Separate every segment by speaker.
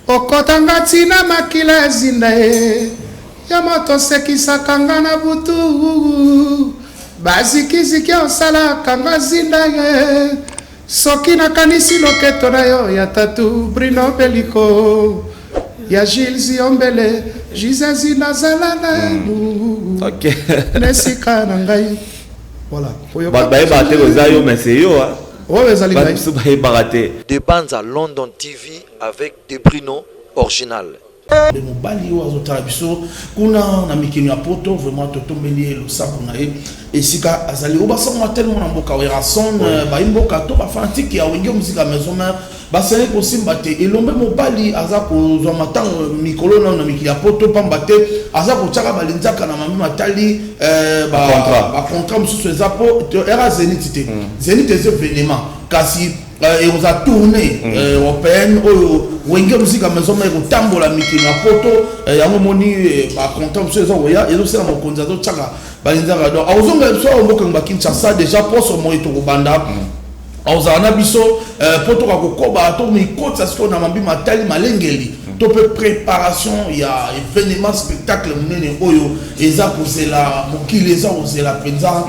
Speaker 1: okotanga tina makila zinda e ya moto sekisaka nga na butu bazikiziki osala kanga zinda e soki nakanisi loketo na yo ya tatu Bruno Beliko ya Gilles Ziombele Jizazi nazala na
Speaker 2: OK
Speaker 1: nesika na ngai voilà
Speaker 2: baté ozayo mais c'est yo hein.
Speaker 3: Des bandes à London TV avec des Bruno original.
Speaker 4: De mobali wazotala biso kuna na mikino ya poto vraiment totombeli le sapo na e esika azali obasanga tellement na mboka wa son ba imboka to ba fanatique ya wenge musique maison mère basale ko simbate elombe mobali aza ko zwa matango mikolo na mikino ya poto pambate aza ko tsaka balinzaka na mami matali ba contrat mususu ezapo era Zenith te Zenith ez événement kasi et on a tourné européenne wenge musique maison mère ko tambola mikino ya poto ya moni ba contrat mususu ezoya ezosela mokonza zo tsaka balinzaka donc azonga so mboka Kinshasa déjà poso moyo to banda auzana biso poto ka kokoba to mi kotsa sko na mambi matali malengeli to pe préparation ya événement spectacle munene oyo eza kozela mokili eza kozela penza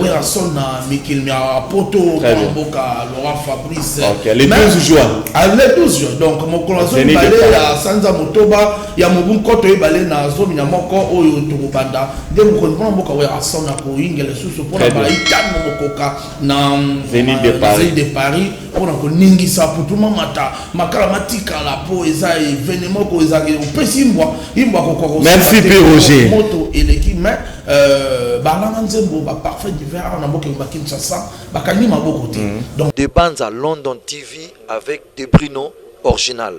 Speaker 4: wera sona mikil mia poto mboka Laurent Fabrice
Speaker 2: les 12 juin
Speaker 4: le 12 juin donc mokolazo balé ya sanza motoba ya mobunkoto ebale na zomi na moko oyo to banda de mokonzo mboka wera sona ko ingele susu pona ba itano mokoka na Zenith de Paris on a connu ça pour tout le monde makala matika la po eza événement ko eza opesi mbwa ko
Speaker 2: merci Roger
Speaker 4: moto et l'équipe mais balanga nzembo ba parfait d'hiver na mboka Kinshasa bakani maboko te
Speaker 3: donc des bandes à London TV avec des Bruno original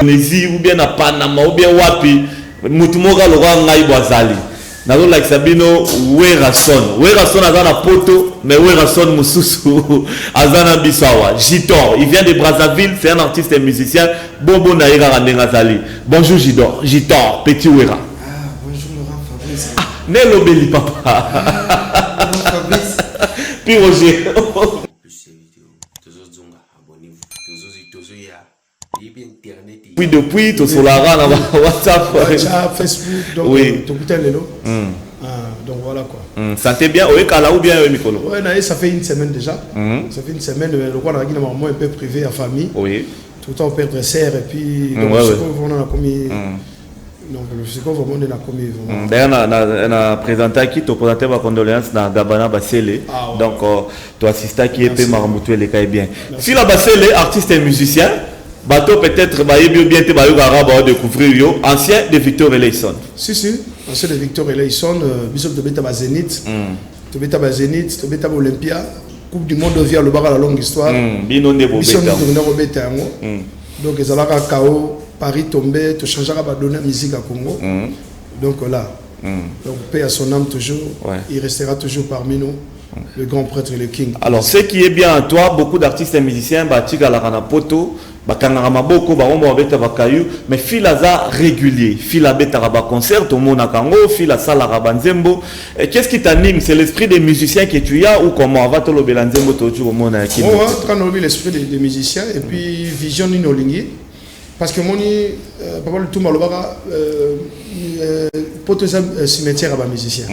Speaker 2: les ou bien à Panama ou bien wapi mutumoka lo ngai bwazali nazo like Sabino Werason azana poto mais Werason mususu azana bisawa Gitor il vient de Brazzaville c'est un artiste et musicien Bobo Naïra Randengazali bonjour Gitor petit Wera
Speaker 1: bonjour Laurent Fabrice
Speaker 2: Nello Belli papa
Speaker 1: Laurent Fabrice
Speaker 2: puis Roger oui depuis tout sur la rana WhatsApp
Speaker 1: Facebook donc
Speaker 2: oui
Speaker 1: tout donc voilà quoi
Speaker 2: santé bien oui kala ou bien mikolo
Speaker 1: ouais ça fait une semaine déjà ça fait une semaine le quoi on a un peu privé à famille
Speaker 2: oui
Speaker 1: tout le temps père serre et puis donc on a commis donc c'est quoi vraiment on a commis
Speaker 2: d'ailleurs on a présenté qui te présenté ma condoléance dans Gabana Basele donc toi assistant qui est Maramutu les cas bien si la Basele artiste et musicien bateau peut-être bien te bayo garaba découvrir yo ancien de Victor Eleison
Speaker 1: si ancien de Victor Eleison bisop de beta Zenith to beta Zenith to beta Olympia coupe du monde via le bar à la longue histoire
Speaker 2: bino ne
Speaker 1: beta donc ezalaka KO Paris tombé to changera ba donner musique à Congo donc là donc paix à son âme toujours il restera toujours parmi nous le grand prêtre et le king.
Speaker 2: Alors ce qui est bien à toi beaucoup d'artistes et musiciens batika la kana poto bakanga maboko ba ombo beta bakayu mais filaza régulier fila beta ba concert au mona kango fila sala rabanzembo qu'est-ce qui t'anime c'est l'esprit des musiciens que tu as ou comment va te lo belanzembo to tu au mona qui
Speaker 1: quand on oublie l'esprit des musiciens et puis vision ni nolingi parce que moni papa le tout malobara poto cimetière à ba musicien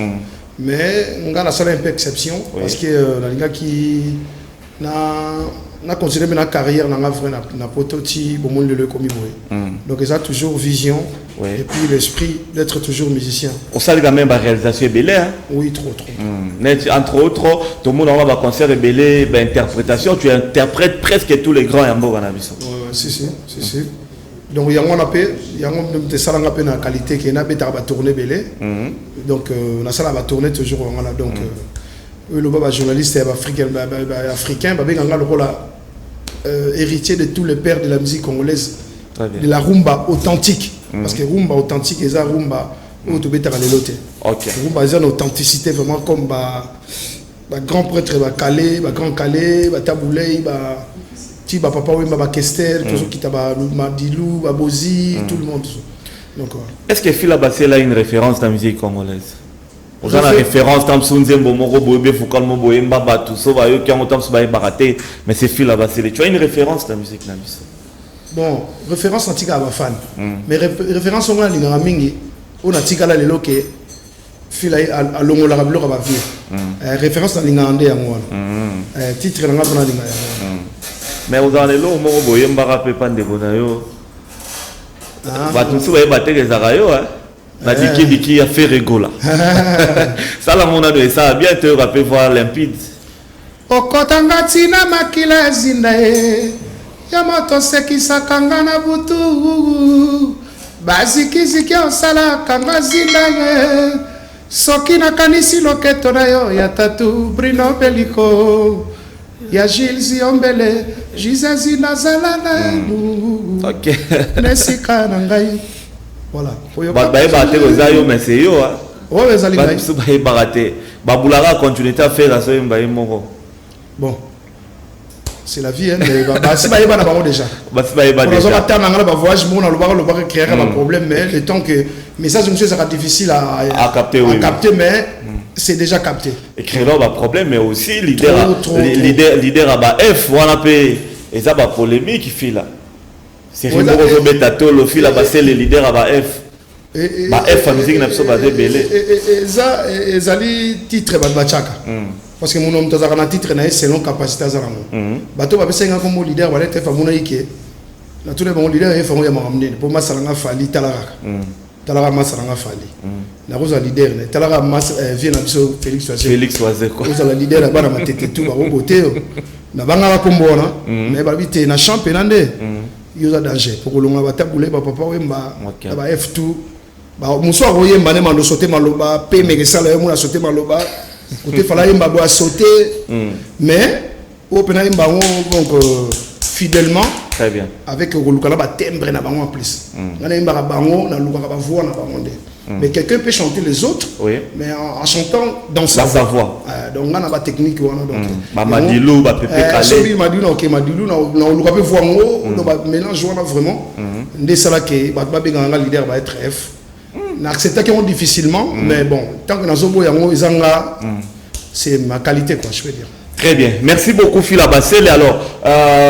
Speaker 1: mais on a la seule un peu exception parce que la liga qui n'a considéré ma carrière n'a vrai n'a prototi bon monde le commis donc ils ont toujours vision et puis l'esprit d'être toujours musicien
Speaker 2: on sait quand même la réalisation est belle hein
Speaker 1: oui trop
Speaker 2: entre autres tout le monde on va concert est belle interprétation tu interprètes presque tous les grands yambo banabiso
Speaker 1: si donc il y a des salles en peine en qualité qui n'a pas tourné belé donc la salle va tourner toujours voilà donc le baba journaliste africain le rôle héritier de tous les pères de la musique congolaise de la rumba authentique parce que rumba authentique et ça rumba où tu bêta les lotés rumba c'est une authenticité vraiment comme grand prêtre calé grand calé taboulé ti ba papa oui ba Kester tout ce qui t'a ba Madilou ba Bozi tout le monde donc
Speaker 2: est-ce que Fila Bassé a une référence dans la musique congolaise on a la référence tam Sunzembo Moro Bobe Fukal Moboye Mbaba tout ça va yo qui ont tam so ba baraté mais c'est Fila Bassé tu as une référence dans la musique nabiso
Speaker 1: bon référence natika ba fan mais référence on a linga mingi on a tika la lelo ke fila a longo la biloko ba vie référence na linga ande yango titre nga bona linga
Speaker 2: mais vous allez là mo boyemba rapé pande bonayo ba tout ça ba tekezaka yo na diki a fait rigola ça la mona de ça bien te rapé voir limpide
Speaker 1: okotanga tina makila zinda e ya moto sekisaka nga na butu bazikiziki osala kanga zinda ye soki nakanisi loketo na yo ya tatu Bruno Beliko ya Gilles Ziombele Jizazi nazala na
Speaker 2: ok
Speaker 1: nesika na ngai voilà
Speaker 2: ba te ozayo mais c'est yo
Speaker 1: ouais ezali ngai
Speaker 2: ba baraté ba bulaka continuer à faire la so mba moko.
Speaker 1: Bon, c'est la vie, hein, mais si bah, il va d'abord déjà.
Speaker 2: Bah, si bah, il va déjà.
Speaker 1: On va attendre un voyage, on va créer un problème, mais le temps que message monsieur sera difficile à capter, oui, capter, mais c'est déjà capté.
Speaker 2: Écrire là, problème, mais aussi leader à bas F, on a payé et ça va polémique qui fait là. C'est Rimo Betato, le fil à passer les leaders à bas F. Bah F, la musique n'a pas basé belé.
Speaker 1: Et ça, les titres Badbachaka. Parce que mon homme a un titre selon capacité à Zaramo. Bateau va passer comme leader, va être fameux Ike. La tous les bons leaders est fameux à m'amener. Pour moi, ça n'a fallu Talara. Talara Massaranga Fali. La rose leader, Talara Mass vient à Bisso Félix Oisé.
Speaker 2: Félix Oisé quoi.
Speaker 1: Vous avez le leader là-bas, ma tête tout, au côté. Na banga Kombona, mais babité na championnat. Il y a danger. Pour que l'on va tabouler, papa Wemba, F2. Bonsoir, vous voyez, mané m'a sauté maloba, paye mes salaires, moi a sauté maloba. Il fallait m'a sauter, mais au pénal donc fidèlement.
Speaker 2: Très bien.
Speaker 1: Avec le timbre na bango en plus. On a m'a bango na luka ba voix na bango. Mais quelqu'un peut chanter les autres,
Speaker 2: oui,
Speaker 1: mais en chantant dans sa voix. Donc on a ba technique on a donc.
Speaker 2: Madilou ba pépé calé.
Speaker 1: Celui Madilou OK Madilou na luka be voix ngo, on va mélange on a vraiment. Ndé sala ke ba benga leader va être F. N'accepte qu'ils ont difficilement, mais bon, tant que nous avons c'est ma qualité, quoi, je peux dire.
Speaker 2: Très bien, merci beaucoup Phila Bassel. Alors,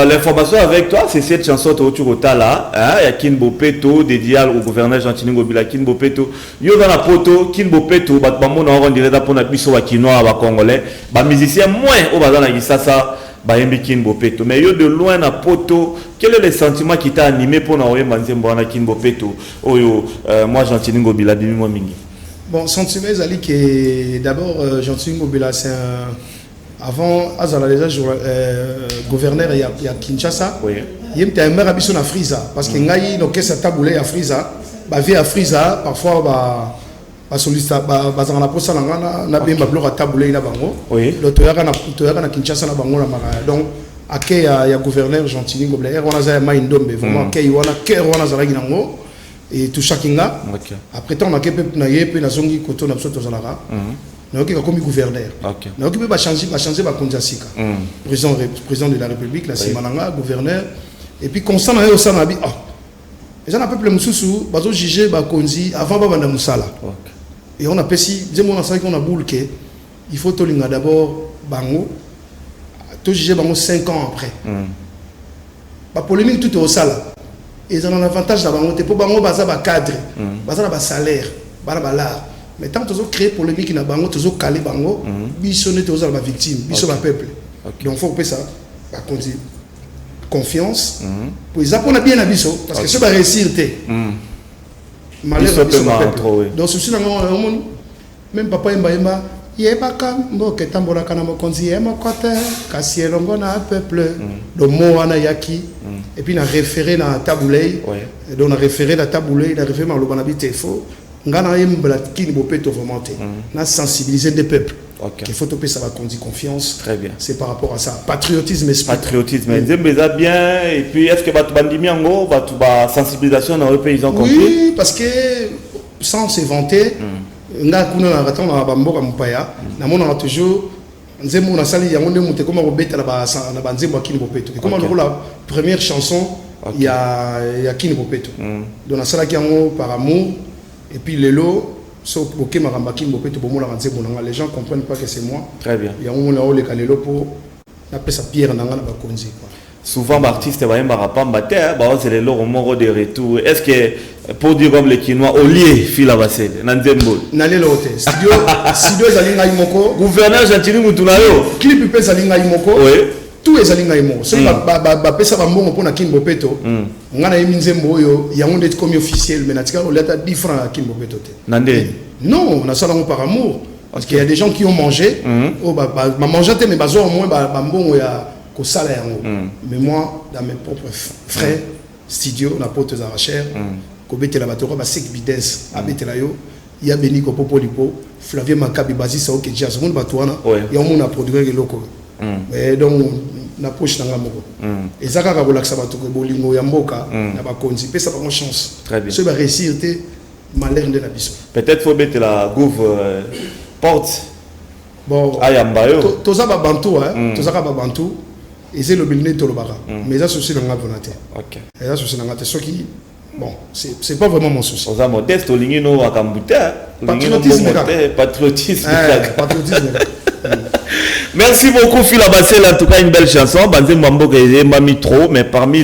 Speaker 2: l'information avec toi, c'est cette chanson Tochurota là, il y a Kinbo Peto, dédié au gouverneur Jean-Tini Ngobila, Kinbo Peto. Il y a la poto, Kinbo Peto, on dirait pour notre biso wa Kinois, wa Congolais, ba musicien moins au bazar na Gisasa. Kinbo Peto. Mais yo de loin na poto, quel est le sentiment qui t'a animé pour n'avoir manzembo na Kinbo Peto? Moi Jean-Tini Ngobila bimi moi mingi.
Speaker 1: Bon, sentiment ezali que d'abord Jean-Tini Ngobila c'est un avant azala déjà gouverneur il y a Kinshasa.
Speaker 2: Oui.
Speaker 1: Il y a un maire abisso na Friza parce que ngai no kesa taboulé à Friza, ba vie à Friza parfois ba solista ba za na posa na na bimba bloc à taboulé na bango.
Speaker 2: Oui.
Speaker 1: Le toyaka na Kinshasa na bango na mara. Donc akay ya gouverneur Jean-Tini Ngobila on a za ma indombe vraiment akay wana cœur wana za rango et tout chakinga. Après temps on a kepe na yepe na zongi koto na biso to zalara. Na oki comme gouverneur. Na oki ba changer ba konjasika. Président de la République la Simananga gouverneur et puis constant na yo ça na bi les gens peuple mususu bazo juger ba konzi avant ba banda musala. Et on a pessi, on a savait qu'on a boule que il faut tolinga d'abord bango, tout juger bango 5 ans après. La polémique tout est au salaire. Et ils ont un avantage dans bango, pour bango baza ba cadre, baza ba salaire, baza là. Mais tant que tu as créé polémique na bango, tu as calé bango, bisonné tu as ba victime, biso ba peuple. Donc faut que ça, ba confiance. Pour ils apprennent bien à biso parce que ça va réussir donc ceci même papa Mbaïma yebaka mboke tambola kana mokonzi yema kote kasi elongo na peuple le mot wana yaki et puis na référé na taboulé donc na référé na taboulé na référé ma lobana bité faux ngana yembla kini bopeto vraiment na sensibiliser des peuples. Il faut topper ça va conduire confiance.
Speaker 2: Très bien.
Speaker 1: C'est par rapport à ça. Patriotisme et
Speaker 2: patriotisme. Bien. Et puis, est-ce que tu as sensibilisation dans les paysans compris?
Speaker 1: Oui, parce que sans se vanter, on a toujours la première chanson, il y a Kini Bopeto. Donc, par amour, et puis les lots. Les gens ne comprennent pas que c'est moi.
Speaker 2: Très bien.
Speaker 1: Il y a un pour appeler sa pierre dans la bakonzi.
Speaker 2: souvent l'artiste va y avoir pas mater, c'est le long moro de retour. Est-ce que pour dire comme les Kinois au lieu fila basel nanzembo
Speaker 1: nale lote studio zalinga imoko
Speaker 2: gouverneur Gentili Mutunayo
Speaker 1: clip pe zalinga imoko
Speaker 2: oui
Speaker 1: tout ezalinga imo so ba pesa ba mbongo pona Kimbo Peto ngana yemi nzembo oyo yango ndeti comme officiel mais natika o leta différent à Kimbo Peto te
Speaker 2: nande
Speaker 1: non on a ça par amour parce qu'il y a des gens qui ont mangé oh ba mangé mais bazo au moins ba mbongo ya ko sala yango mais moi dans mes propres frères studio na pote za recher ko betela batoko ba sek bidens abetela yo ya beni ko popolipo Flavien Makabi Bazisa o ke jazz monde batwana ya mo na produire ke loko mais donc na poche nanga moko ezaka ka bolakisa bato ko bolingo ya mboka na ba konzi pesa ba chance
Speaker 2: très bien
Speaker 1: ce ba réussir te malheur de la biso
Speaker 2: peut-être faut mettre la gouve porte
Speaker 1: bon
Speaker 2: ayambayo
Speaker 1: toza ba bantu toza ka ba bantu et le bilné to le bara mais ça souci nanga volonté
Speaker 2: OK
Speaker 1: et ça souci nanga te soki bon c'est pas vraiment mon souci
Speaker 2: oza modeste olingino akambuta
Speaker 1: patriotisme
Speaker 2: patriotisme
Speaker 1: merci
Speaker 2: beaucoup Fila Basel, en tout cas une belle chanson Banze Mambo que mami trop mais parmi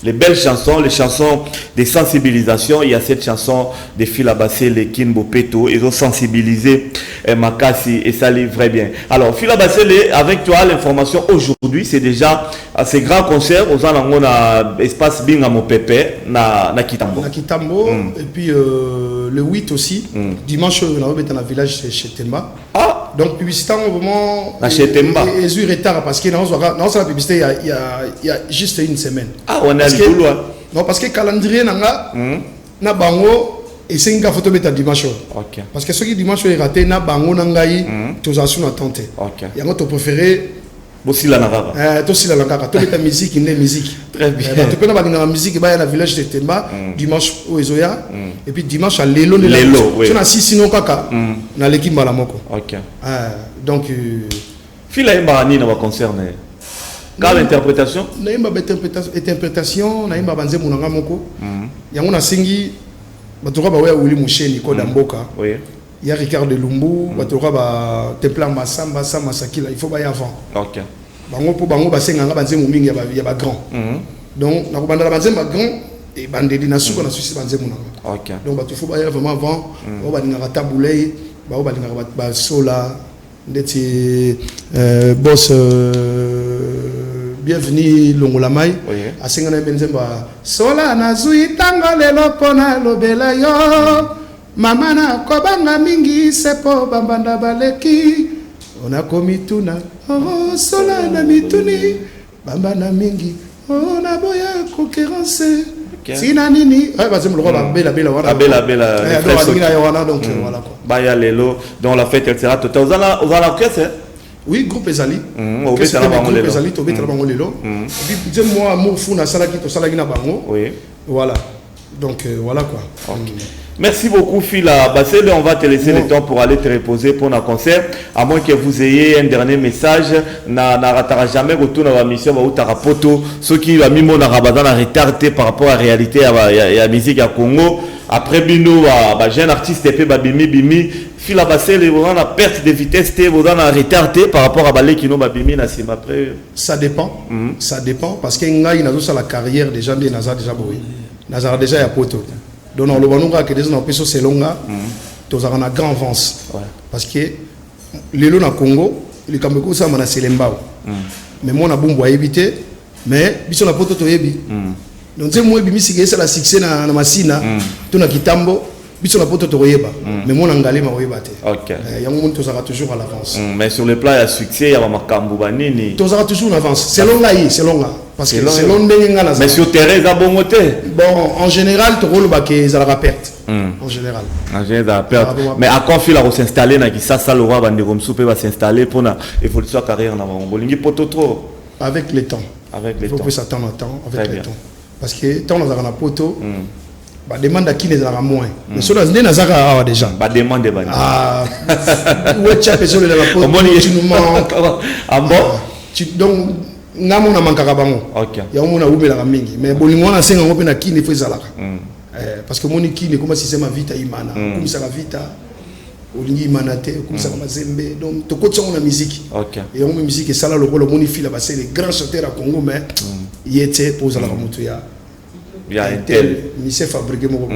Speaker 2: les belles chansons, les chansons de sensibilisation, il y a cette chanson de Fila Basel et Kimbo Peto, ils ont sensibilisé Makasi et ça livre bien. Alors Fila Basel, avec toi l'information aujourd'hui, c'est déjà ces grands concerts aux Anangona espace Binga Mopepe na Kitambo.
Speaker 1: Na Kitambo et puis le 8 aussi dimanche on va mettre dans le village chez Temba.
Speaker 2: Ah
Speaker 1: donc publicité vraiment
Speaker 2: chez Temba.
Speaker 1: Et eu retard parce que dans la publicité il y a juste une semaine.
Speaker 2: Ah on est
Speaker 1: non parce que calendrier nanga na bango et c'est une photo mettre dimanche.
Speaker 2: OK.
Speaker 1: Parce que ceux qui dimanche est raté na bango nangai tous en sont attendés.
Speaker 2: OK.
Speaker 1: Il y a notre préféré
Speaker 2: Bossi la nakaka.
Speaker 1: Toi aussi la nakaka. Toi ta musique une musique.
Speaker 2: Très bien.
Speaker 1: Tu peux na la musique ba na village de Temba dimanche au Ezoya et puis dimanche à Lelo
Speaker 2: oui.
Speaker 1: Tu na six sinon kaka na l'équipe Malamoko.
Speaker 2: OK.
Speaker 1: Donc
Speaker 2: Fila Mbarani na va concerner. Quelle interprétation?
Speaker 1: Naïma interprétation, naïma banze munanga moko. Yango na singi batoka ba weya uli musheni ko damboka.
Speaker 2: Oui.
Speaker 1: Il y a Ricard de Lumbu, batoka ba Templar Masamba Sama Sakila, il faut ba y avant.
Speaker 2: OK.
Speaker 1: Bango po bango basenga nga banze mumingi ya ba grand. Donc na ko bandala banze ba grand et bandeli na suko na susi banze munanga.
Speaker 2: OK.
Speaker 1: Donc bato faut ba y vraiment avant, on ba dinga tabulei, ba dinga ba sola ndeti boss bienvenue Longolamai a singana benzemba sola na zui tango lelo pona lobela yo mama na kobanga mingi sepo bambanda baleki ona komituna oh sola na mituni bambana mingi ona boya concurrence sina nini bazem le roi bela wana bela donc voilà quoi
Speaker 2: baya lelo dans la fête elle sera totale aux orchestre.
Speaker 1: Oui, groupe Ezali.
Speaker 2: Groupe
Speaker 1: Ezali, tu as bango lelo. Et puis, dis-moi, amour fou na salaki to salaki na bango.
Speaker 2: Oui.
Speaker 1: Voilà. Donc voilà quoi.
Speaker 2: Okay. Merci beaucoup Fila Basel, on va te laisser le temps pour aller te reposer pour un concert. À moins que vous ayez un dernier message, na ratara jamais retour dans la mission va utara poto. Ceux qui a mis mon arabadan a retardé par rapport à la réalité à la musique à Congo. Après bino jeune artiste et bimi Fila Basel vous a perte de vitesse vous a retardé par rapport à balé qui no babimi na sim après.
Speaker 1: Ça dépend. Ça dépend parce que ngai na zo la carrière des gens de Nazar déjà boy. Nazar déjà ya poto. Donc on le voit que des gens peso selonga tous en grand avance parce que les lots na Congo les Cameroun ça mana selembao mais moi na bombo éviter mais biso na poto to yebi donc c'est moi bimi si c'est la succès na masina to na kitambo biso na poto to yeba mais moi na ngale ma yeba te. OK. Yango monde to sera toujours à l'avance.
Speaker 2: Mais sur le plan il y a succès il y a makambu banini.
Speaker 1: To sera toujours en avance selon là parce que selon ndenga na.
Speaker 2: Mais sur terrain ça bongote.
Speaker 1: Bon en général to rôle ba que ça la perte. En général.
Speaker 2: En général perte. Mais à quoi Fila va s'installer na qui ça le roi bande comme soupe va s'installer pour na évolution carrière na bango. Lingi poto trop.
Speaker 1: Avec le temps.
Speaker 2: Avec le temps.
Speaker 1: Il faut s'attendre à temps avec le temps. Parce que tant on a na poto ba demande à qui les a moins mais sur la ndena zaka déjà
Speaker 2: ba demande ba
Speaker 1: ouais tu as besoin de la poto tu nous manques
Speaker 2: ah bon
Speaker 1: donc ngamo na mankaka bango.
Speaker 2: OK
Speaker 1: ya mona ubela ka mingi mais bolingo na senga ngope na kini faut ezalaka parce que moni kini comme si c'est ma vita imana comme ça la vita olingi manate comme ça comme zembe donc to côté on a musique
Speaker 2: OK
Speaker 1: et on musique et ça là le rôle moni fila bah c'est les grands chanteurs à Congo mais yete pose la moto ya
Speaker 2: un tel
Speaker 1: monsieur fabriqué mon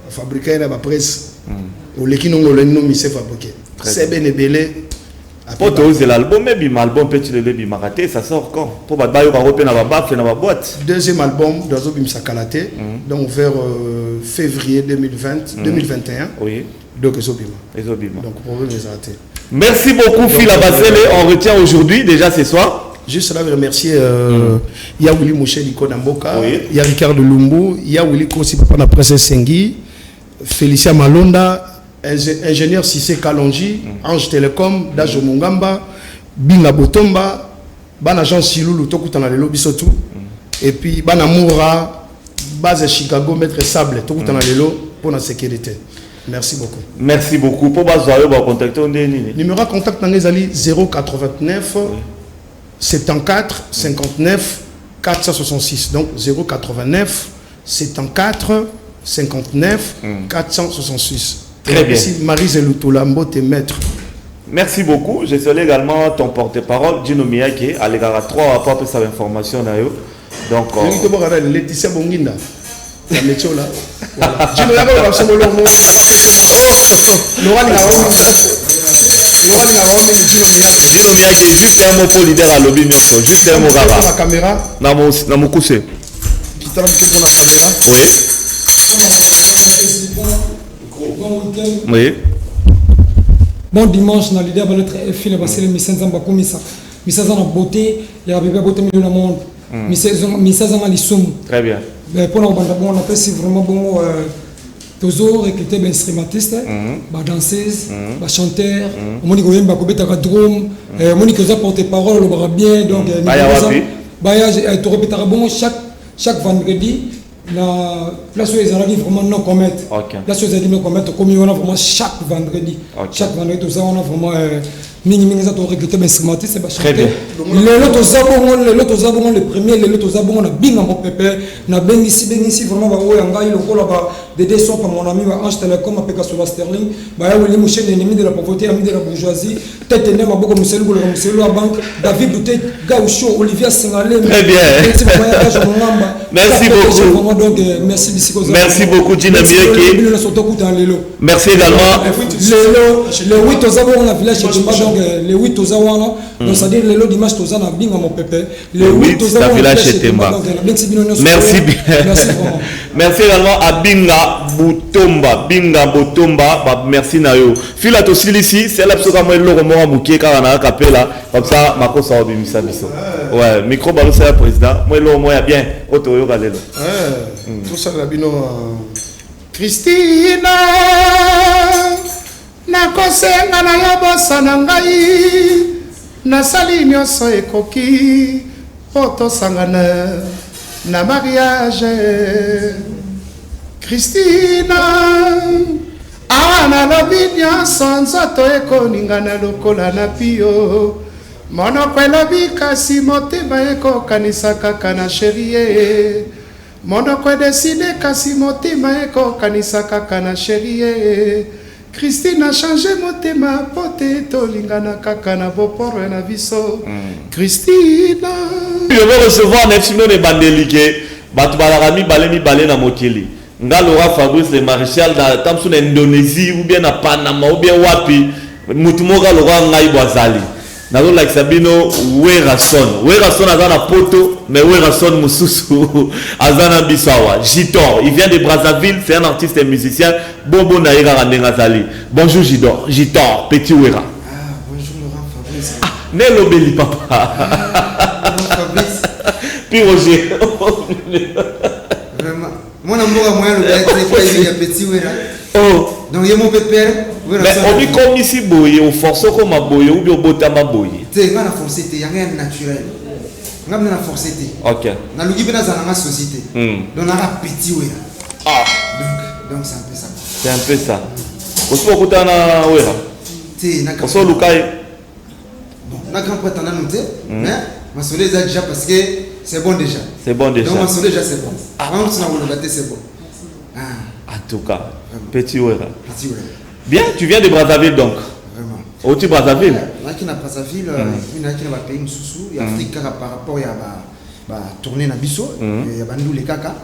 Speaker 1: fabriquer la presse au lekino ngolo no monsieur fabriqué c'est ben belé
Speaker 2: pour tous l'album mais bim album petit le bim raté ça sort quand pour ba yo ba repena ba baf na ba boîte
Speaker 1: deuxième album dans bim sakalaté donc vers février 2021
Speaker 2: oui
Speaker 1: donc ezobima donc problème est raté.
Speaker 2: Merci beaucoup Phila Basele, on retient aujourd'hui déjà ce soir.
Speaker 1: Juste là remercier Yaouli Mouché Likona Mboka, ya Ricardo Lumbu, Yaouli Kosi Papa na Presse Sengi, Félicia Malonda, ingénieur Cissé Kalonji, Ange Télécom, Dajo Mungamba, Binga Botomba, Bana Jean Siloulou Tokutana Lelo Bisotou, et puis Bana Moura, Base Chicago, Maître Sable Tokutana Lelo pour la sécurité. Merci beaucoup.
Speaker 2: Merci beaucoup. Pour bazoyer, vous contacter
Speaker 1: numéro contact dans les 089 74 59 466. Donc 089 74 59 466.
Speaker 2: Très bien.
Speaker 1: Ici Marie Loutolambo, tes maîtres.
Speaker 2: Merci beaucoup. Je salue également ton porte-parole, Gino Miyake, à l'égard 3 rapports pour sa information. Donc,
Speaker 1: Laetitia Bonginda. La métier là. Gino Miyake, on va se mouler. Laurent
Speaker 2: Gino Miyake, juste un mot pour leader à lobby maître. Juste un mot là-bas.
Speaker 1: La caméra.
Speaker 2: Namokuse.
Speaker 1: Qui t'a mis pour la caméra.
Speaker 2: Oui. Oui.
Speaker 5: Bon dimanche, na leader notre Phila Basele Misenza Mbakumisa. Misenza na beauté, il y a bébé beauté milieu du monde. Misenza na lisum.
Speaker 2: Très bien.
Speaker 5: Mais pour nous on appelle c'est vraiment bon toujours recruter des instrumentistes, des danseuses, des chanteurs, on dit qu'on va couper un drum, on dit que ça porte-parole le bras bien donc tu répéteras bon chaque vendredi la place où ils arrivent vraiment non commettre. Place où ils arrivent non commettre comme on a vraiment chaque vendredi. Chaque vendredi tout ça on a vraiment minimum ça tu recruter des instrumentistes et
Speaker 2: très bien.
Speaker 5: l'autre zabon le premier l'autre zabon on a binga mon pépé na bengi ici vraiment ba oya ngai le kola ba des sons par mon ami Ange Télécom apeka sur la Sterling ba ya weli mouché ennemi de la pauvreté ami de la bourgeoisie tête ennemi maboko muselu ko le muselu à banque David Douté Gaucho Olivier Sengalé
Speaker 2: très bien. Merci beaucoup
Speaker 5: donc merci Bisiko.
Speaker 2: Merci beaucoup Gina Miyake. Merci également
Speaker 5: le 8 aux zabon na village donc les 8 aux awana donc ça dire les lots dimanche aux ana binga mon pépé les 8 aux awana
Speaker 2: village chez Temba. Merci bien. Merci également à Binga Botomba merci nayo fila to silisi c'est la psoka moi le romo amukie ka na kapela comme ça makosa obimisa biso ouais micro balo c'est président moi le romo ya bien otoyo kalelo
Speaker 1: tout ça la bino Christina nakosenga na yo bosa na ngai nasali nyonso ekoki po tosangana na mariage Christina awa nalobi nyonso nzoto ekoningana lokola na pio monoko elobi kasi motema ekokanisa kaka na sherie monoko edeside kasi motema ekokanisa kaka na sherie Christine a changé motema pote tolingana kaka na boporo na biso Christina
Speaker 2: je vais recevoir Nepsino ne bandelike batu balami balé na mokili Ngalora Fabrice le maréchal dans Tamsou Indonésie ou bien à Panama ou bien wapi mutumoka lora ngai bwazali nazo like sabino Werason azana poto mais Werason mususu azana bisawa Jitor il vient de Brazzaville c'est un artiste et musicien Bobo Naïra Randengazali bonjour Jitor petit Wera
Speaker 6: bonjour Laurent Fabrice
Speaker 2: Nello Belli papa
Speaker 6: Fabrice
Speaker 2: puis Roger
Speaker 6: vraiment mon amour moi le petit Wera donc il y a mon pépère
Speaker 2: mais on dit comme ici boye on force comme à boye ou bien botama boye
Speaker 6: c'est pas la forcété il y a rien de naturel on a la forcété
Speaker 2: ok
Speaker 6: na lugi bena za na société donc on a petit Wera donc c'est un peu ça
Speaker 2: aussi beaucoup na Wera
Speaker 6: c'est na
Speaker 2: on lukai
Speaker 6: bon na grand prétendant nous mais ma soleil déjà parce que c'est bon déjà donc ma soleil déjà c'est bon avant que ça na c'est bon
Speaker 2: en tout cas petit Wera Bien, tu viens de Brazzaville donc.
Speaker 6: Vraiment.
Speaker 2: Au-dessus de Brazzaville.
Speaker 6: Qui na Brazzaville, il y a qui na pays Moussou, il y a Afrique par rapport à tourner na biso, il y a bandou les caca.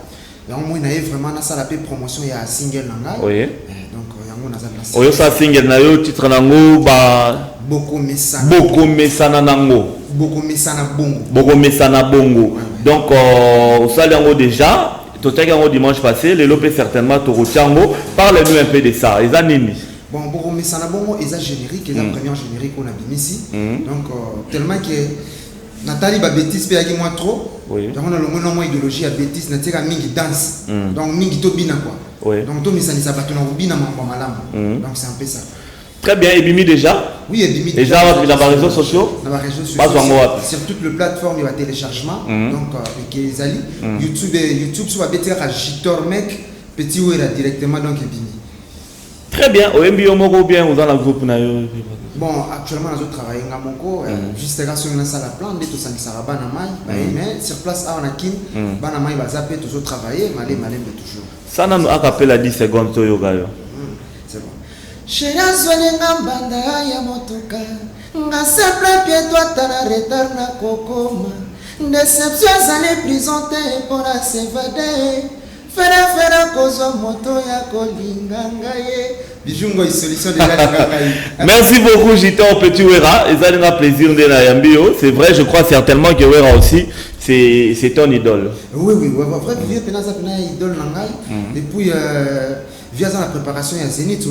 Speaker 6: Et au moins il y a vraiment na ça la promotion il y a single nanga.
Speaker 2: Oui.
Speaker 6: Donc yango na ça.
Speaker 2: Oyo sa single na yo titre nango ba
Speaker 6: Boko Mesana.
Speaker 2: Boko Mesana nango.
Speaker 6: Boko Mesana bongo.
Speaker 2: Boko Mesana bongo. Donc au sali yango déjà, total yango dimanche passé, le lopé certainement to rotiango. Parle-nous un peu de ça. Ils nini.
Speaker 6: Bon, Boko Mesana bongo est générique, est la première générique qu'on a bien ici. Donc tellement que Nathalie ba bêtise pe moi trop.
Speaker 2: Oui.
Speaker 6: Donc on a le moins idéologie à bêtise na tika mingi danse. Donc mingi to bina quoi.
Speaker 2: Oui.
Speaker 6: Donc to misani ça batona bina mambo malamu. Donc c'est un peu ça.
Speaker 2: Très bien, et Bimi déjà.
Speaker 6: Oui, et Bimi
Speaker 2: déjà dans les réseaux sociaux.
Speaker 6: Dans les réseaux sociaux. Sur toutes les plateformes, il y a téléchargement. Donc avec les alliés. YouTube sur la bêtise à Jitor mec petit ou directement donc Bimi.
Speaker 2: Très bien, au MBO Moko bien vous dans le groupe.
Speaker 6: Bon, actuellement, nous travaillons à Moko, juste là sur une salle à plan, tout ça, ça va mais sur place, on a qui, Banamai va zapper, toujours travailler, malé, toujours.
Speaker 2: Ça n'a pas appelé à 10 secondes, Yoga.
Speaker 6: C'est bon. Chéra Zwenga Banda ya Motoka, nga simple pied toi t'as la retard na Kokoma, déception à prison pour la s'évader.
Speaker 2: Merci beaucoup Jitor Petit Wera, et ça a un plaisir de la Yambio. C'est vrai, je crois certainement que Wera aussi, c'est ton idole.
Speaker 6: Oui, vrai, vieux Penasa idole Nangai. Et puis via la préparation à Zénith,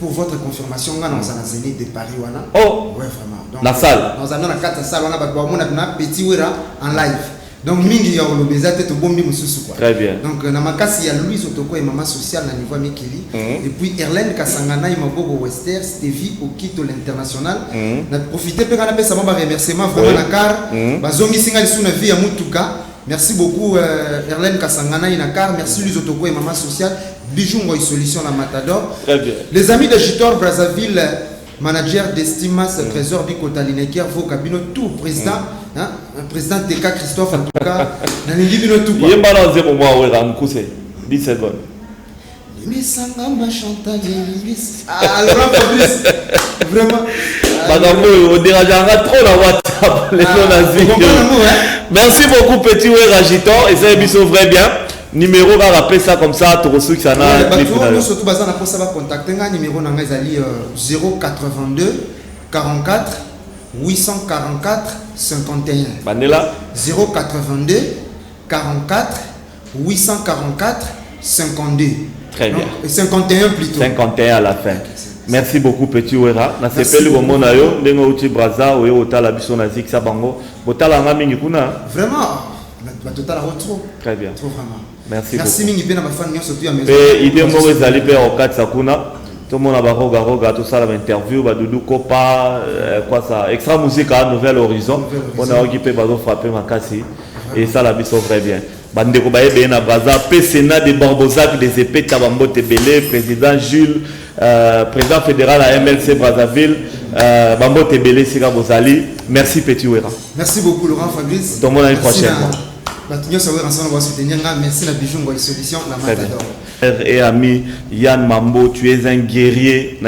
Speaker 6: pour votre confirmation, on a dans la Zénith de Paris.
Speaker 2: Oh,
Speaker 6: ouais, vraiment. Donc,
Speaker 2: la salle.
Speaker 6: Dans la 4 salles, on a Petit Wera en live. Donc, mingi ya olobeza te to bombi mususu quoi.
Speaker 2: Très bien.
Speaker 6: Donc na makasi ya Louis Otoko et maman sociale na niveau Mikili et puis Erlen Kasangana et Mabogo Wester Stevie Okito l'international. Na profiter pe kana pesa ba remerciement vraiment na car bazongi singa lisu na vie ya mutuka. Merci beaucoup Erlen Kasangana et Nakar, merci Louis Otoko et maman sociale. Bijou Ngoy solution la Matador.
Speaker 2: Très bien.
Speaker 6: Les amis de Jitor Brazzaville, manager d'Estimas Trésor Bikota Lineker Vos Cabino tout président président TK Christophe en tout cas dans les libres tout quoi.
Speaker 2: Il y a pas dans moi ouais dans cousé 10 secondes.
Speaker 6: Mais sanga ma Chantal alors Fabrice vraiment
Speaker 2: madame on dérangera trop la WhatsApp les nazis. Merci beaucoup Petit Wera Jitor et ça est bien vrai bien. Numéro va rappeler ça comme ça tu reçois que ça n'a
Speaker 6: surtout bazana pour ça va contacter un numéro na ngazali 082 44 844 51
Speaker 2: Manela
Speaker 6: 082 44 844 52. Très bien. 51 plutôt.
Speaker 2: 51 à la fin. Merci beaucoup Petit Wera. Na sepeli bomo na yo ndengo uti Braza oyo otala biso na zik sa bango. Botala nga mingi kuna.
Speaker 6: Vraiment. La totale retro.
Speaker 2: Très bien.
Speaker 6: Trop vraiment.
Speaker 2: Merci.
Speaker 6: Merci mingi pe na ba fan surtout à maison.
Speaker 2: Et idée mo ezali pe au 4 sakuna. Tout le monde a roga tout ça l'interview ba Doudou Kopa quoi ça extra musique à Nouvel Horizon on a occupé bazo frapper makasi et ça la biso très bien bande ko baye be na Braza pe Sénat de Barbosac des épées Tabambo Tebele président Jules président fédéral à MLC Brazzaville Bambo Tebele Sika Bozali merci Petit Wera.
Speaker 6: Merci beaucoup Laurent Fabrice.
Speaker 2: Tout le monde à une prochaine.
Speaker 6: Merci la Bijou Ngoy solution la Matador.
Speaker 2: Et ami Yann Mambo, tu es un guerrier.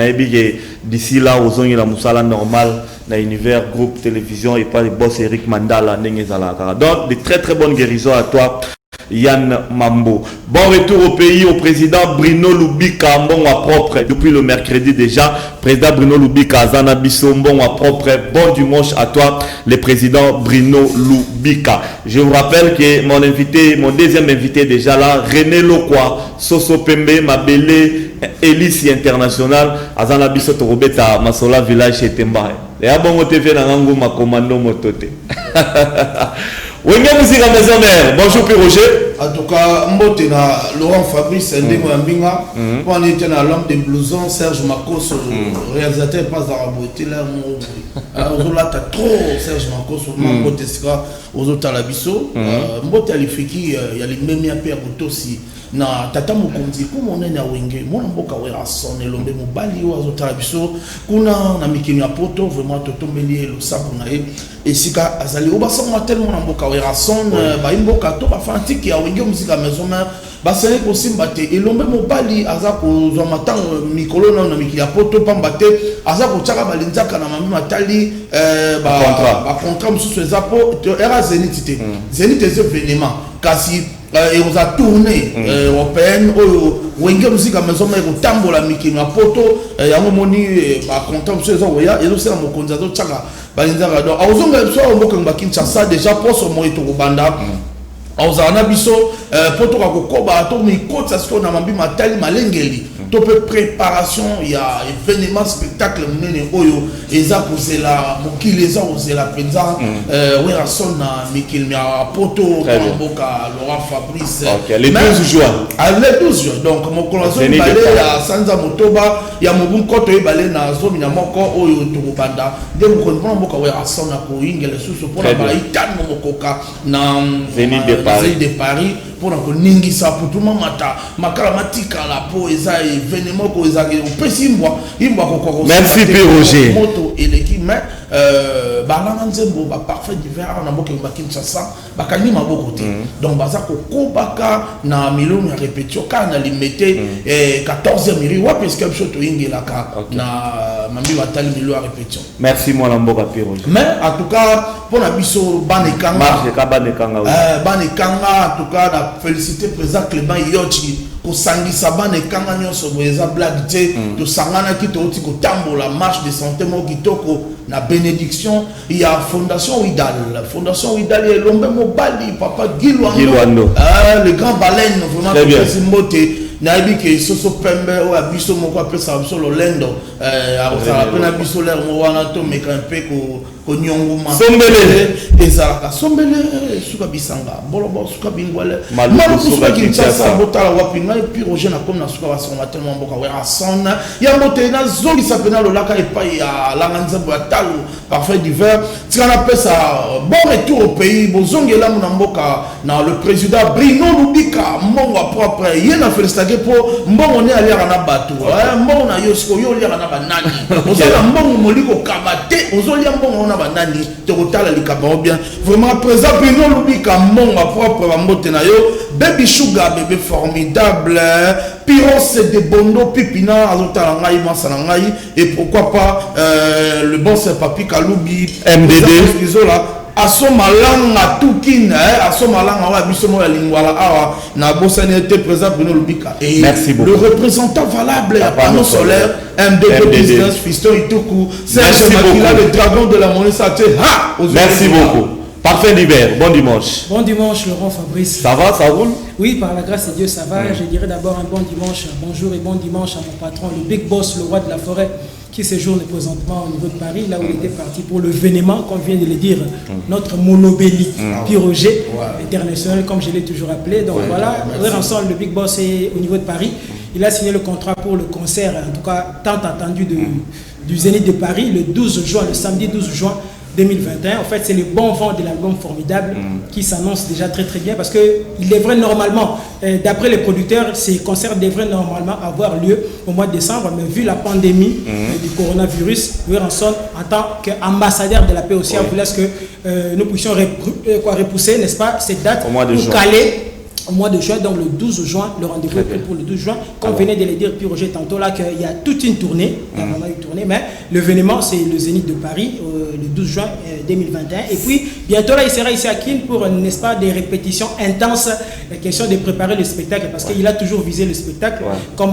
Speaker 2: D'ici là, aux zones de la Moussala normal, dans l'univers, groupe, télévision et pas le boss Eric Mandala. Donc, de très très bonnes guérisons à toi, Yann Mambo. Bon retour au pays au président Bruno Lubika, bon à propre. Depuis le mercredi déjà, président Bruno Lubika, Zana Bisso, bon à propre. Bon dimanche à toi, le président Bruno Lubika. Je vous rappelle que mon invité, mon deuxième invité déjà là, René Lokwa, Soso Pembe, Mabele, Elisi International, Azana Bisso Torobeta, Masola Village chez Temba. Et à bon TV, Nangango, ma commando motote. Wenge musique à maison mère. Bonjour Pierre Roger.
Speaker 4: En tout cas, mbote na Laurent Fabrice Ndemo Mbinga. On était dans l'homme des blousons Serge Makos, réalisateur passe dans la beauté là on là t'as trop Serge Makos mbote sika aux autres la biso. Mbote alifiki il y a les mêmes ya aussi na tata mokonzi comme on est na wenge mon mboka wera son elombe mobali aux autres la biso kuna na mikini ya poto vraiment totombeli le sapo na et sika azali obasa tellement na mboka wera son ba mboka to ba fantique ya wenge musique à maison mère basali kosimba te elombe mobali aza kozwa matango mikolo na mikili ya poto pamba te aza kotiaka balinzaka na mami matali bacontra mosusu eza po era Zénith te Zénith eza événement kasi ekoza tourné européenne oyo wenge muzika maison moko tambola mikili ya poto yango moni bacontra mosusu eza koya ezosala mokonzi azotiaka balinzaka donc azonga biso mboka ba Kinshasa déjà poso mo etokobanda auzana biso poto ka kokoba to mikotsa siko na mambi matali malengeli to pe préparation ya événement spectacle munene oyo eza kozela mokili eza kozela penza wera son na mikili ya poto mboka Laurent Fabrice
Speaker 2: les 12 juin
Speaker 4: le 12 juin donc mokolazo balé ya sanza motoba ya mobu koto balé na zomi na moko oyo tokobanda de mokonzi mboka wera son na ko ingela susu pona ba itano mokoka na Zénith de Paris pour que ningisa pour tout le monde makala matika la po eza événement ko eza opesi imbo ko
Speaker 2: merci Roger
Speaker 4: moto et l'équipe mais balanga nzembo ba parfait d'hiver na mboka ba Kinshasa bakani maboko te donc baza ko kobaka na miloni ya répétition kana limité 14e miri wa parce que to ingela ka na mambi watali miloni ya répétition
Speaker 2: merci moi na mboka Roger
Speaker 4: mais en tout cas pour na biso banekanga
Speaker 2: marche ka banekanga
Speaker 4: banekanga en tout cas na féliciter président Clément Yoti ko sangisa banekanga nyonso boeza blague te to sangana ki to oti ko tambola marche de santé mo kitoko na bénédiction il y a fondation Widal et l'ombe mobali papa Gilwando le grand baleine vraiment Simbote naibi ke soso pembe o abiso moko apesa biso lolendo a pena biso l'air mo wana to meka mpe ko nyonguma
Speaker 2: sombele
Speaker 4: ezalaka sombele suka bisanga bolobo suka bingwale malo suka Kinshasa botala wapi ngai puis Roger na comme na suka basoma tellement mboka wera son ya mote na zongi sapena lolaka epai ya langanzembo ya talo parfait d'hiver tikana pesa bon retour au pays bozongi la na mboka na le président Bruno Lubika mbongo propre yena félicité po mbongo ne aliaka na bato mbongo na yosko yo liaka na banani ozala mbongo moliko kabate ozolia mbongo na banani tokotala likaba bien vraiment président Bruno Lubika mbongo propre bambote na yo baby sugar bébé formidable Piros de Bondo Pipina azotala ngai masana ngai et pourquoi pas le boss Papi Kaloubi
Speaker 2: MDD
Speaker 4: izola asomalanga tukine asomalanga wa bisomo ya lingwala awa na bosani était présent Bruno Lubika et le représentant valable à panneau solaire MDD business fiston Ituku Serge Makila le dragon de la monnaie ça
Speaker 2: merci beaucoup. Parfait d'hiver, bon dimanche.
Speaker 5: Bon dimanche Laurent Fabrice.
Speaker 2: Ça va, ça roule?
Speaker 5: Oui, par la grâce de Dieu, ça va. Je dirais d'abord un bon dimanche, bonjour et bon dimanche à mon patron, le big boss, le roi de la forêt, qui séjourne présentement au niveau de Paris, là où il était parti pour le vénément, comme vient de le dire, notre monobélie, Roger, international, comme je l'ai toujours appelé. Donc voilà, ensemble, le big boss est au niveau de Paris. Il a signé le contrat pour le concert, en tout cas tant attendu du Zénith de Paris, le 12 juin, le samedi 12 juin 2021. En fait, c'est le bon vent de l'album Formidable qui s'annonce déjà très très bien parce qu'il devrait normalement, d'après les producteurs, ces concerts devraient normalement avoir lieu au mois de décembre, mais vu la pandémie du coronavirus, Weranson, en tant qu'ambassadeur de la paix aussi, voulait que nous puissions repousser, n'est-ce pas, cette date pour caler au mois de juin, donc le 12 juin, le rendez-vous est pris pour le 12 juin. Comme venait de le dire puis Roger tantôt là, qu'il y a toute une tournée, il y a vraiment une tournée, mais l'événement c'est le Zénith de Paris, le 12 juin 2021. Et puis bientôt là, il sera ici à Kin pour, n'est-ce pas, des répétitions intenses, la question de préparer le spectacle, parce qu'il a toujours visé le spectacle, comme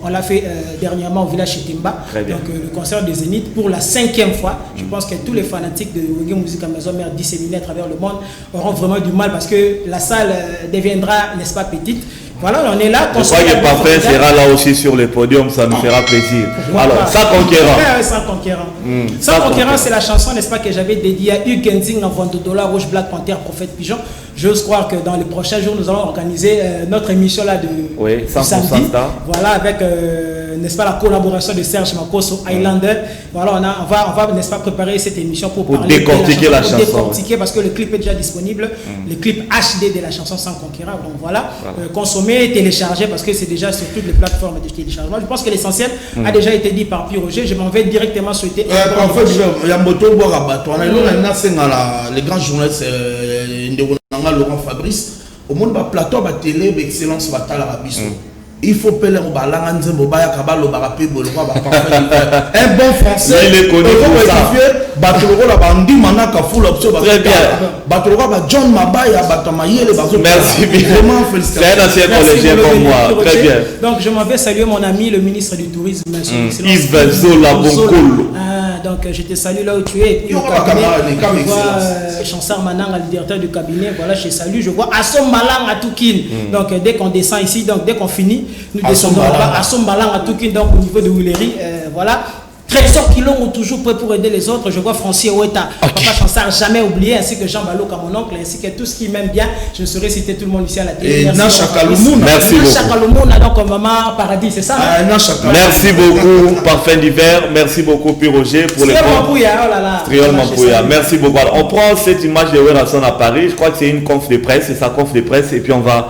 Speaker 5: on l'a fait dernièrement au village Chitimba. Donc le concert de Zénith pour la 5e fois. Je pense que tous les fanatiques de Wenge Musique à Maison Mère disséminés à travers le monde auront vraiment du mal parce que la salle deviendra, n'est-ce pas, petite. Voilà, on est là.
Speaker 2: Je crois que Parfait sera là aussi sur le podium, ça nous fera plaisir. Alors, Sans Conquérant.
Speaker 5: Sans Conquérant. Sans Conquérant, c'est la chanson, n'est-ce pas, que j'avais dédiée à Hugh Genzing en vente de dollars, Rouge Black Panther, Prophète Pigeon. J'ose croire que dans les prochains jours, nous allons organiser notre émission là de samedi. Voilà, avec, n'est-ce pas, la collaboration de Serge Makoso, Highlander. Voilà, on va, n'est-ce pas, préparer cette émission pour parler
Speaker 2: décortiquer la chanson.
Speaker 5: Décortiquer parce que le clip est déjà disponible, le clip HD de la chanson Sans Conquérant. Donc voilà, consommer, télécharger parce que c'est déjà sur toutes les plateformes de téléchargement. Je pense que l'essentiel a déjà été dit par Pierre Roger. Je m'en vais directement souhaiter.
Speaker 4: En fait, il y a Moto Borabato. On a les grands journalistes. Laurent Fabrice, au monde ba plateau ba télé ba excellence ba tala ba biso. Il faut peler au balanga nzembo ba ya kabalo ba rapé bolo ba parfait. Un bon français.
Speaker 2: Il est connu pour ça.
Speaker 4: Batolo la bandi manaka full option ba.
Speaker 2: Très bien.
Speaker 4: Batolo ba John Mabaya Batamayele bazo.
Speaker 2: Merci bien.
Speaker 4: Vraiment félicitations.
Speaker 2: C'est un ancien collégien pour moi. Très bien.
Speaker 7: Donc je m'en vais saluer mon ami le ministre du tourisme.
Speaker 2: Isabelle Zola Bonkolo.
Speaker 7: Donc je te salue là où tu es. Et Chansar Manang, le directeur du cabinet, voilà, je te salue. Je vois Assom Malang à Toukin. Donc dès qu'on descend ici, donc dès qu'on finit, nous descendons là-bas. Assom Malang à Toukin, donc au niveau de Willery, voilà. Trésor qui l'ont toujours prêt pour aider les autres. Je vois Francis Ouetta, Papa Chansar, jamais oublié, ainsi que Jean Baloka, mon oncle, ainsi que tout ce qui m'aime bien. Je ne saurais citer tout le monde ici à la télé.
Speaker 2: Merci beaucoup.
Speaker 7: Donc Maman Paradis, c'est ça?
Speaker 2: Merci beaucoup, Parfum d'hiver. Merci beaucoup, puis Roger, pour les Triol Mampouya. Merci beaucoup. Alors, on prend cette image de Werrason à Paris. Je crois que c'est une conf de presse, c'est sa conf de presse, et puis on va.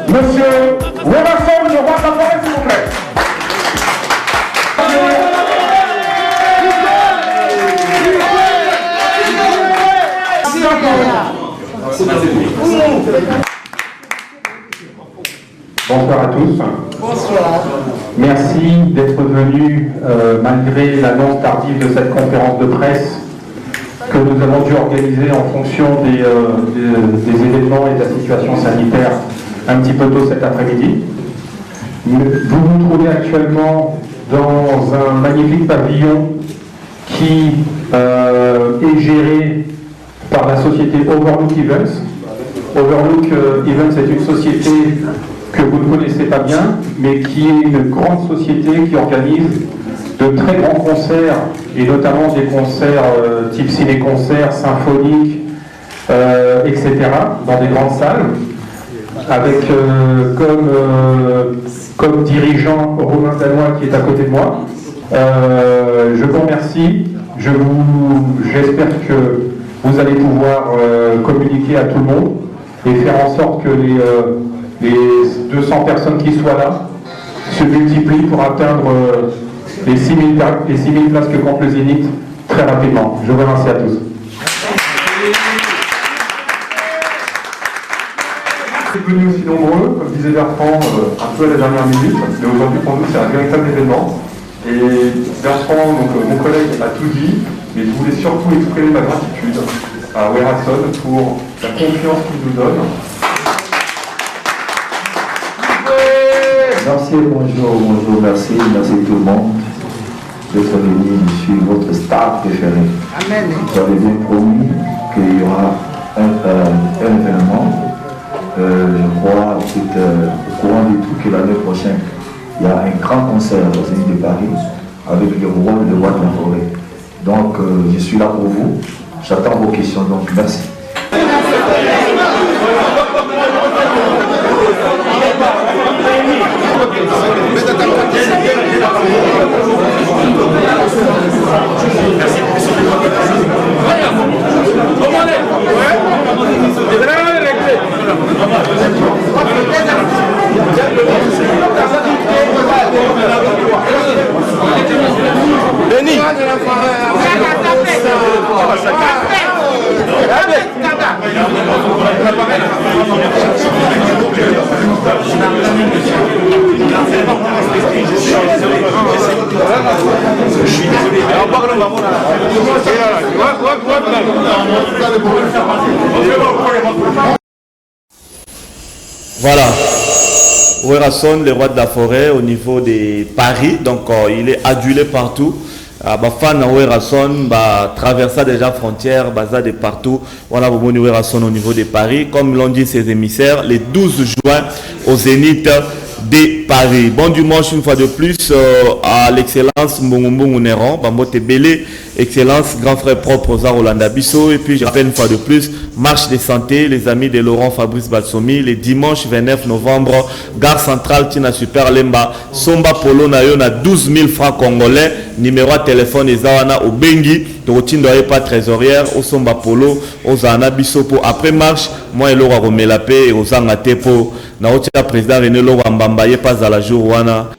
Speaker 8: Monsieur Werrason, le roi de la forêt, s'il vous plaît. Bonsoir à tous. Bonsoir. Merci d'être venus malgré l'annonce tardive de cette conférence de presse que nous avons dû organiser en fonction des événements et de la situation sanitaire un petit peu tôt cet après-midi. Vous vous trouvez actuellement dans un magnifique pavillon qui est géré par la société Overlook Events. Overlook Events est une société que vous ne connaissez pas bien, mais qui est une grande société qui organise de très grands concerts, et notamment des concerts type ciné-concerts, symphoniques, etc., dans des grandes salles, avec comme dirigeant Romain Danois qui est à côté de moi. Je vous remercie, j'espère que vous allez pouvoir communiquer à tout le monde et faire en sorte que les 200 personnes qui soient là se multiplient pour atteindre les 6 000 places que compte le Zénith très rapidement. Je vous remercie à tous. Vous êtes venus aussi nombreux, comme disait Bertrand, un peu à la dernière minute, mais aujourd'hui pour nous c'est un véritable événement. Et Bertrand, donc, mon collègue, a tout dit, mais je voulais surtout exprimer ma gratitude à Werrason pour la confiance qu'il nous donne.
Speaker 9: Merci, bonjour, merci tout le monde d'être venu suivre votre star préféré. Amen. Vous avez bien promis qu'il y aura un événement. Je crois au courant du tout que l'année prochaine, il y a un grand concert au Zénith de Paris avec le roi de la forêt. Donc je suis là pour vous. J'attends vos questions. Donc merci.
Speaker 8: Denis.
Speaker 2: Voilà. Werrason, le roi de la forêt au niveau de Paris, donc il est adulé partout. Bafan Werrason traversa déjà frontières, baza de partout. Voilà, vous voyez Werrason au niveau de Paris, comme l'ont dit ses émissaires, le 12 juin au Zénith de Paris. Bon dimanche une fois de plus à l'excellence Mbongo Néron, Bambote Belé, excellence grand frère propre Zar Rolanda Bisso. Et puis je rappelle une fois de plus, marche de santé, les amis de Laurent Fabrice Batsomi, le dimanche 29 novembre, gare centrale Tina Super Lemba, Somba Polo na yo na 12 000 francs congolais, numéro de téléphone Ezawana au Bengi, Totindo pas trésorière, au Somba Polo, aux Zana Bisso pour après marche, moi et Laura Romelapé et aux Angatepo, na otia président René Laura Mbamba, pas à la jour wana.